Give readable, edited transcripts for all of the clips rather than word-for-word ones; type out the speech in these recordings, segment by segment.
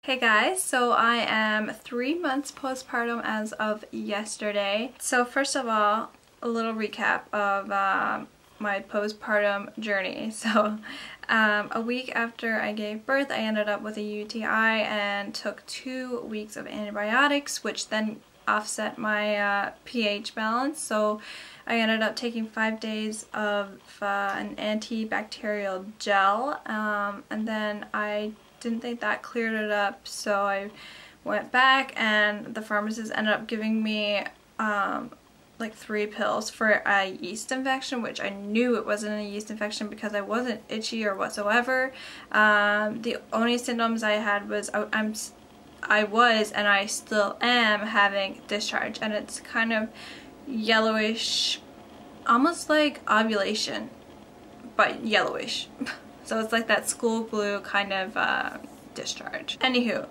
Hey guys, so I am 3 months postpartum as of yesterday. So first of all, a little recap of my postpartum journey. So a week after I gave birth, I ended up with a UTI and took 2 weeks of antibiotics, which then offset my pH balance. So I ended up taking 5 days of an antibacterial gel, and then I didn't think that cleared it up, so I went back and the pharmacist ended up giving me like 3 pills for a yeast infection, which I knew it wasn't a yeast infection because I wasn't itchy or whatsoever. The only symptoms I had was I was and I still am having discharge, and it's kind of yellowish, almost like ovulation, but yellowish. So it's like that school glue kind of discharge. Anywho,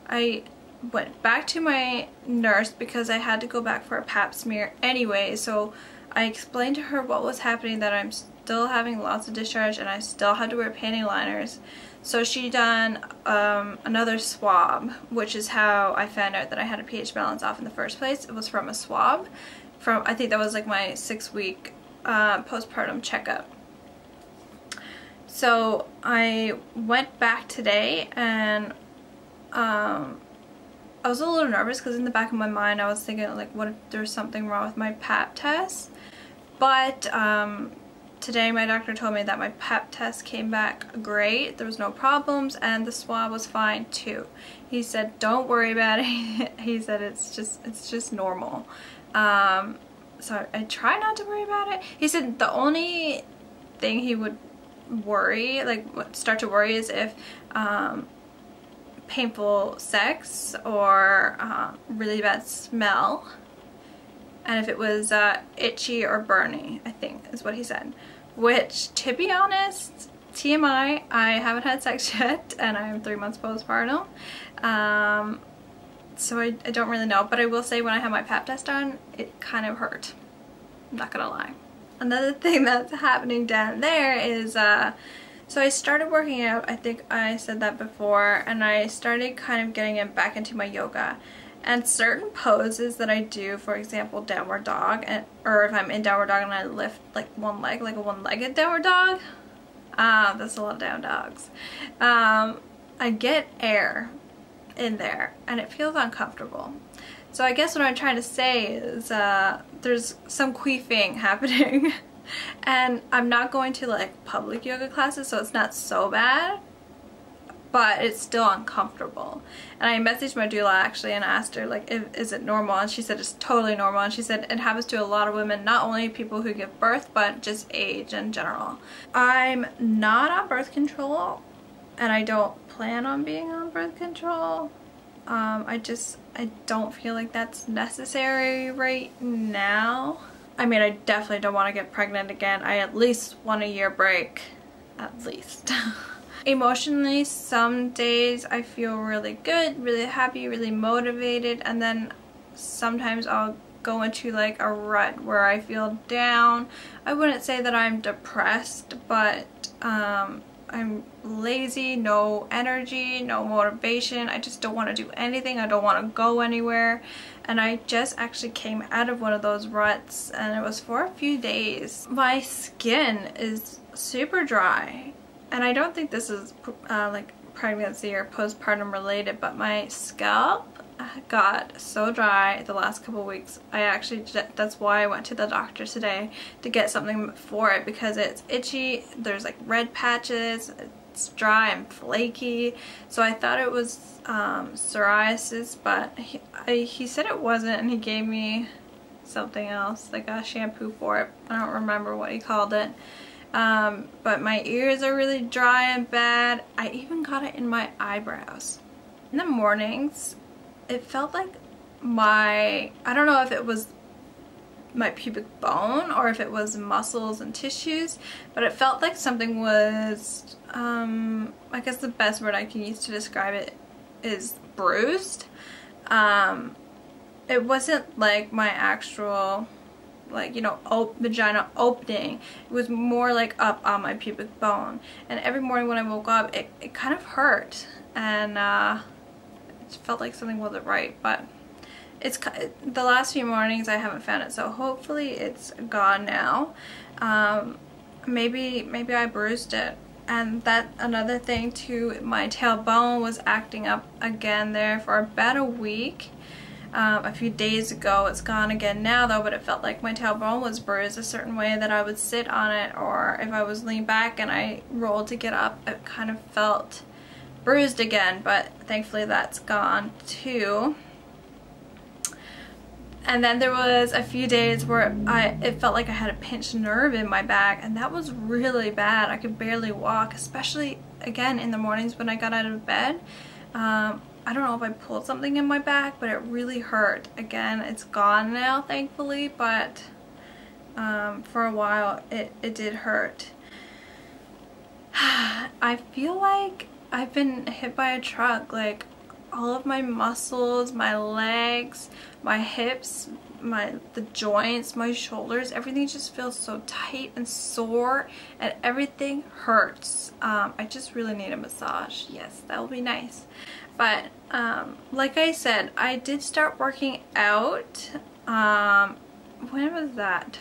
I went back to my nurse because I had to go back for a pap smear anyway. So I explained to her what was happening, that I'm still having lots of discharge and I still had to wear panty liners. So she done another swab, which is how I found out that I had a pH balance off in the first place. It was from a swab from, I think that was like my 6-week postpartum checkup. So I went back today and I was a little nervous because in the back of my mind I was thinking, like, what if there's something wrong with my pap test? But today my doctor told me that my pap test came back great, there was no problems, and the swab was fine too. He said don't worry about it. He said it's just normal. So I try not to worry about it. He said the only thing he would worry, like start to worry, is if painful sex or really bad smell, and if it was itchy or burny, I think is what he said. Which, to be honest, TMI, I haven't had sex yet and I'm 3 months postpartum, so I don't really know. But I will say, when I had my pap test done, it kind of hurt, I'm not gonna lie. Another thing that's happening down there is, so I started working out, I think I said that before, and I started kind of getting back into my yoga. And certain poses that I do, for example, downward dog, or if I'm in downward dog and I lift like one leg, like a one-legged downward dog, that's a lot of down dogs, I get air in there and it feels uncomfortable. So I guess what I'm trying to say is there's some queefing happening. And I'm not going to like public yoga classes, so it's not so bad, but it's still uncomfortable. And I messaged my doula actually and asked her, like, is it normal? And she said it's totally normal. And she said it happens to a lot of women, not only people who give birth, but just age in general. I'm not on birth control and I don't plan on being on birth control. I don't feel like that's necessary right now. I mean, I definitely don't want to get pregnant again. I at least want a year break, at least. Emotionally, some days I feel really good, really happy, really motivated, and then sometimes I'll go into like a rut where I feel down. I wouldn't say that I'm depressed, but I'm lazy, no energy, no motivation. I just don't want to do anything. I don't want to go anywhere. And I just actually came out of one of those ruts, and it was for a few days. My skin is super dry, and I don't think this is like pregnancy or postpartum related, but my scalp got so dry the last couple weeks. That's why I went to the doctor today to get something for it, because it's itchy, there's like red patches, it's dry and flaky. So I thought it was psoriasis, but he said it wasn't, and he gave me something else, like a shampoo for it. I don't remember what he called it. But my ears are really dry and bad. I even got it in my eyebrows. In the mornings, it felt like I don't know if it was my pubic bone or if it was muscles and tissues, but it felt like something was, I guess the best word I can use to describe it is bruised. It wasn't like my actual, like, you know, vagina opening. It was more like up on my pubic bone, and every morning when I woke up it kind of hurt, and felt like something wasn't right, but it's the last few mornings I haven't found it, so hopefully it's gone now. Maybe I bruised it. And that another thing too, my tailbone was acting up again there for about a week. A few days ago. It's gone again now though, but it felt like my tailbone was bruised a certain way that I would sit on it, or if I was leaned back and I rolled to get up, it kind of felt bruised again, but thankfully that's gone too. And then there was a few days where it felt like I had a pinched nerve in my back, and that was really bad. I could barely walk, especially again in the mornings when I got out of bed. I don't know if I pulled something in my back, but it really hurt. Again, it's gone now, thankfully, but for a while it did hurt. I feel like I've been hit by a truck. Like, all of my muscles, my legs, my hips, the joints, my shoulders, everything just feels so tight and sore, and everything hurts. I just really need a massage. Yes, that will be nice. But like I said, I did start working out. When was that?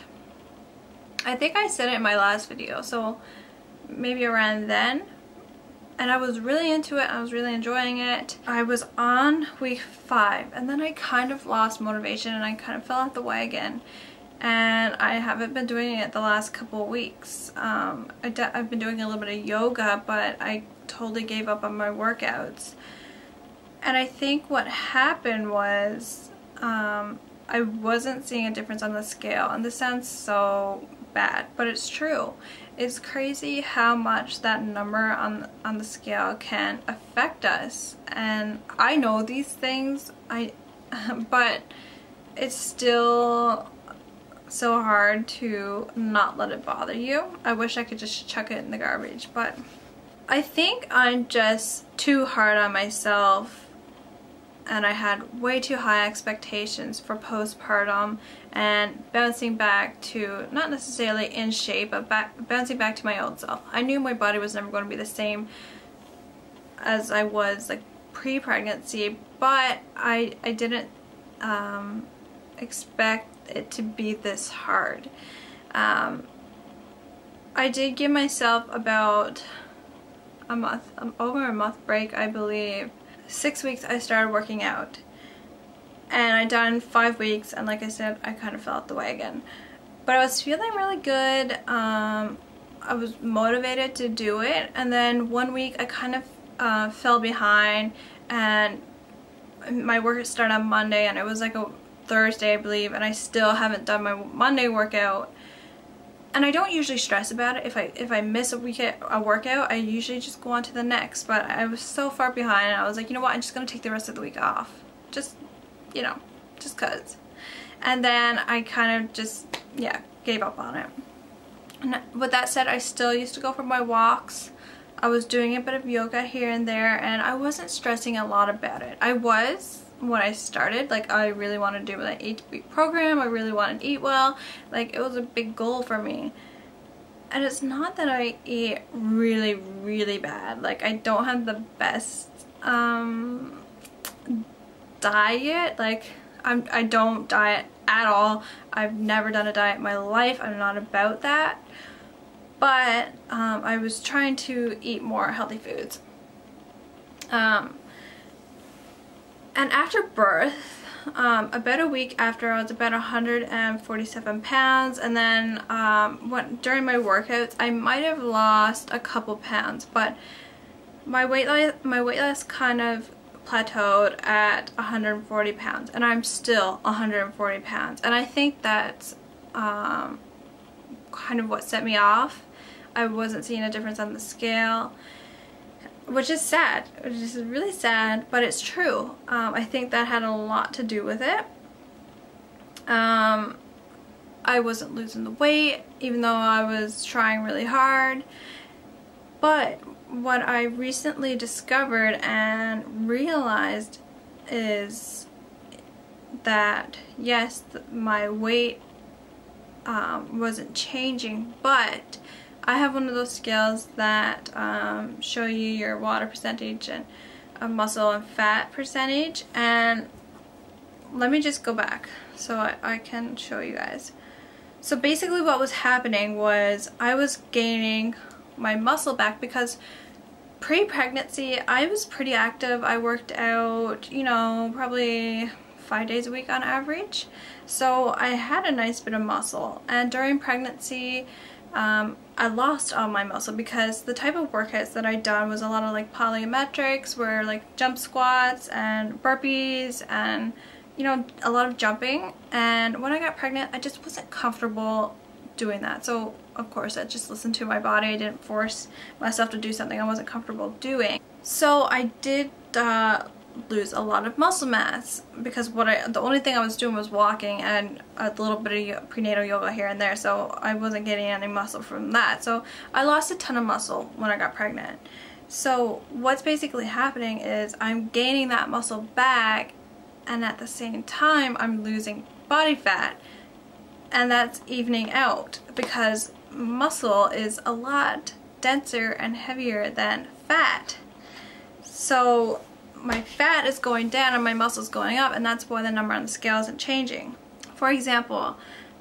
I think I said it in my last video, so maybe around then. And I was really into it. I was really enjoying it. I was on week 5, and then I kind of lost motivation and I kind of fell out the wagon. And I haven't been doing it the last couple of weeks. I've been doing a little bit of yoga, but I totally gave up on my workouts. And I think what happened was I wasn't seeing a difference on the scale. And this sounds so bad, but it's true. It's crazy how much that number on the scale can affect us. And I know these things, but it's still so hard to not let it bother you. I wish I could just chuck it in the garbage, but I think I'm just too hard on myself, and I had way too high expectations for postpartum and bouncing back to, not necessarily in shape, but bouncing back to my old self. I knew my body was never going to be the same as I was like pre-pregnancy, but I didn't expect it to be this hard. I did give myself about over a month break, I believe. 6 weeks I started working out, and I done 5 weeks, and like I said, I kind of fell out the wagon. But I was feeling really good. I was motivated to do it, and then 1 week I kind of fell behind, and my workout started on Monday, and it was like a Thursday, I believe, and I still haven't done my Monday workout. And I don't usually stress about it. If I miss a workout, I usually just go on to the next. But I was so far behind, and I was like, you know what, I'm just going to take the rest of the week off. Just, you know, just cause. And then I kind of just, yeah, gave up on it. And with that said, I still used to go for my walks. I was doing a bit of yoga here and there, and I wasn't stressing a lot about it. I was when I started. Like, I really wanted to do an 8-week program. I really wanted to eat well. Like, it was a big goal for me. And it's not that I eat really, really bad. Like, I don't have the best diet. Like, I don't diet at all. I've never done a diet in my life. I'm not about that. But I was trying to eat more healthy foods. And after birth, about a week after, I was about 147 pounds, and then during my workouts, I might have lost a couple pounds, but my weight loss kind of plateaued at 140 pounds, and I'm still 140 pounds, and I think that's kind of what set me off. I wasn't seeing a difference on the scale, which is sad, which is really sad, but it's true. I think that had a lot to do with it. I wasn't losing the weight, even though I was trying really hard. But what I recently discovered and realized is that, yes, my weight wasn't changing, but I have one of those scales that show you your water percentage, and of muscle and fat percentage. And let me just go back so I can show you guys. So basically what was happening was I was gaining my muscle back because pre-pregnancy I was pretty active. I worked out, you know, probably 5 days a week on average. So I had a nice bit of muscle, and during pregnancy I lost all my muscle because the type of workouts that I'd done was a lot of like plyometrics, where like jump squats and burpees and, you know, a lot of jumping. And when I got pregnant, I just wasn't comfortable doing that. So of course I just listened to my body. I didn't force myself to do something I wasn't comfortable doing. So I did lose a lot of muscle mass because the only thing I was doing was walking and a little bit of prenatal yoga here and there, so I wasn't getting any muscle from that. So I lost a ton of muscle when I got pregnant. So what's basically happening is I'm gaining that muscle back, and at the same time I'm losing body fat, and that's evening out because muscle is a lot denser and heavier than fat. So my fat is going down and my muscle is going up, and that's why the number on the scale isn't changing. For example,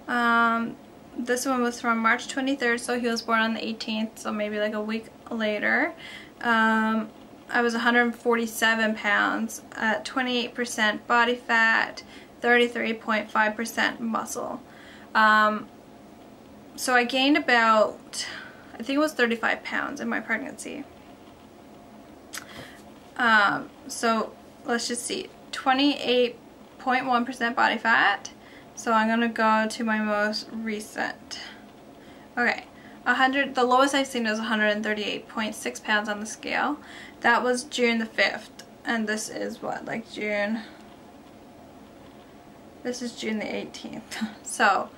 this one was from March 23rd, so he was born on the 18th, so maybe like a week later. I was 147 pounds, 28% body fat, 33.5% muscle. So I gained about, I think it was 35 pounds in my pregnancy. So let's just see, 28.1% body fat. So I'm gonna go to my most recent. Okay, the lowest I've seen is 138.6 pounds on the scale. That was June the 5th, and this is what, like June? This is June the 18th. So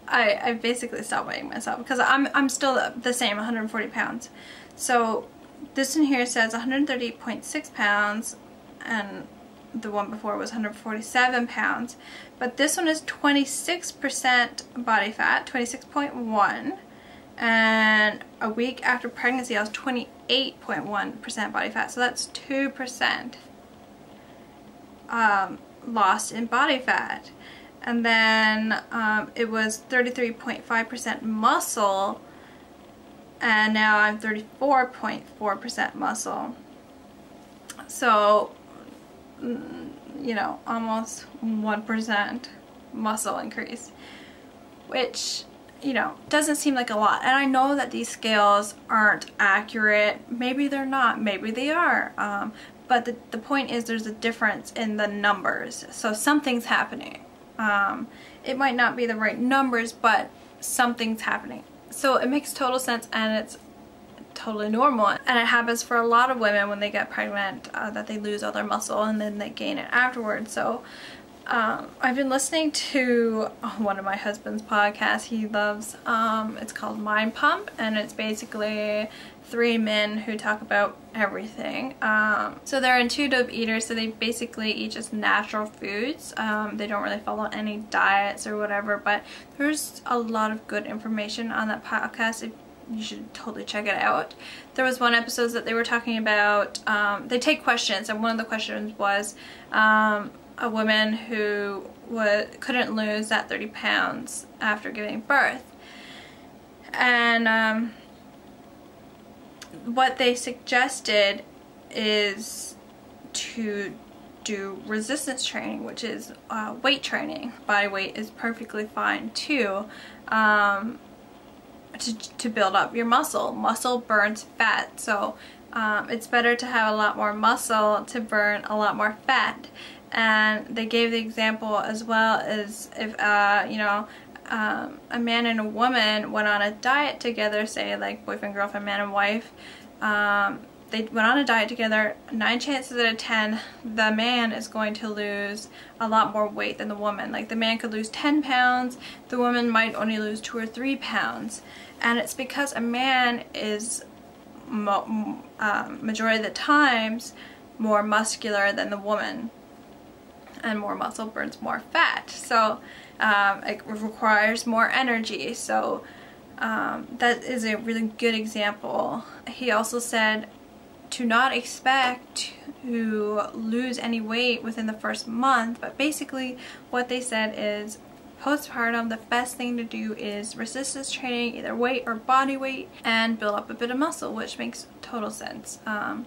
I basically stopped weighing myself because I'm still the same, 140 pounds. So this one here says 138.6 pounds, and the one before was 147 pounds. But this one is 26% body fat, 26.1. And a week after pregnancy I was 28.1% body fat. So that's 2% lost in body fat. And then it was 33.5% muscle, and now I'm 34.4% muscle. So, you know, almost 1% muscle increase, which, you know, doesn't seem like a lot. And I know that these scales aren't accurate. Maybe they're not, maybe they are. But the point is there's a difference in the numbers. So something's happening. It might not be the right numbers, but something's happening. So it makes total sense, and it's totally normal. And it happens for a lot of women when they get pregnant, that they lose all their muscle and then they gain it afterwards. So I've been listening to one of my husband's podcasts he loves. It's called Mind Pump, and it's basically 3 men who talk about everything. So they're intuitive eaters, so they basically eat just natural foods. They don't really follow any diets or whatever, but there's a lot of good information on that podcast. You should totally check it out. There was one episode that they were talking about, they take questions, and one of the questions was a woman who couldn't lose that 30 pounds after giving birth. And what they suggested is to do resistance training, which is weight training. Body weight is perfectly fine too, to build up your muscle. Muscle burns fat, so it's better to have a lot more muscle to burn a lot more fat. And they gave the example as well as if you know, a man and a woman went on a diet together, say like boyfriend, girlfriend, man and wife. They went on a diet together, 9 chances out of 10 the man is going to lose a lot more weight than the woman. Like the man could lose 10 pounds, the woman might only lose 2 or 3 pounds. And it's because a man is majority of the times more muscular than the woman, and more muscle burns more fat, so it requires more energy. So that is a really good example. He also said to not expect to lose any weight within the first month, but basically what they said is postpartum, the best thing to do is resistance training, either weight or body weight, and build up a bit of muscle, which makes total sense. I'm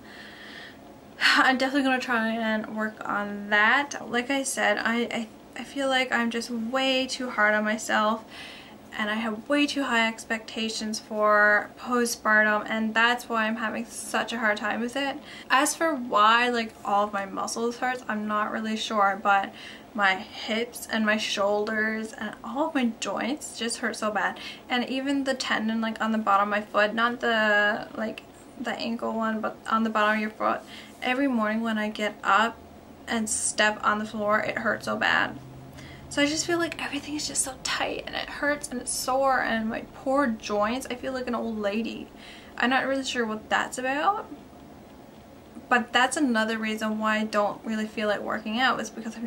definitely going to try and work on that. Like I said, I feel like I'm just way too hard on myself, and I have way too high expectations for postpartum, and that's why I'm having such a hard time with it. As for why like all of my muscles hurts, I'm not really sure, but my hips and my shoulders and all of my joints just hurt so bad. And even the tendon like on the bottom of my foot, not the like the ankle one, but on the bottom of your foot, every morning when I get up and step on the floor, it hurts so bad. So I just feel like everything is just so tight and it hurts and it's sore, and my poor joints, I feel like an old lady. I'm not really sure what that's about, but that's another reason why I don't really feel like working out, is because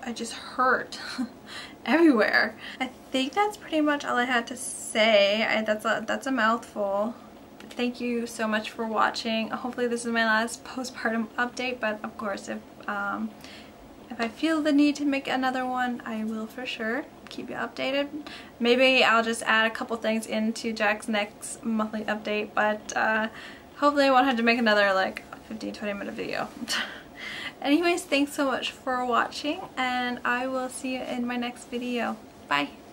I just hurt everywhere. I think that's pretty much all I had to say. That's a mouthful. Thank you so much for watching. Hopefully this is my last postpartum update, but of course if I feel the need to make another one, I will for sure keep you updated. Maybe I'll just add a couple things into Jack's next monthly update, but hopefully I won't have to make another like 15-20 minute video. Anyways, thanks so much for watching, and I will see you in my next video. Bye!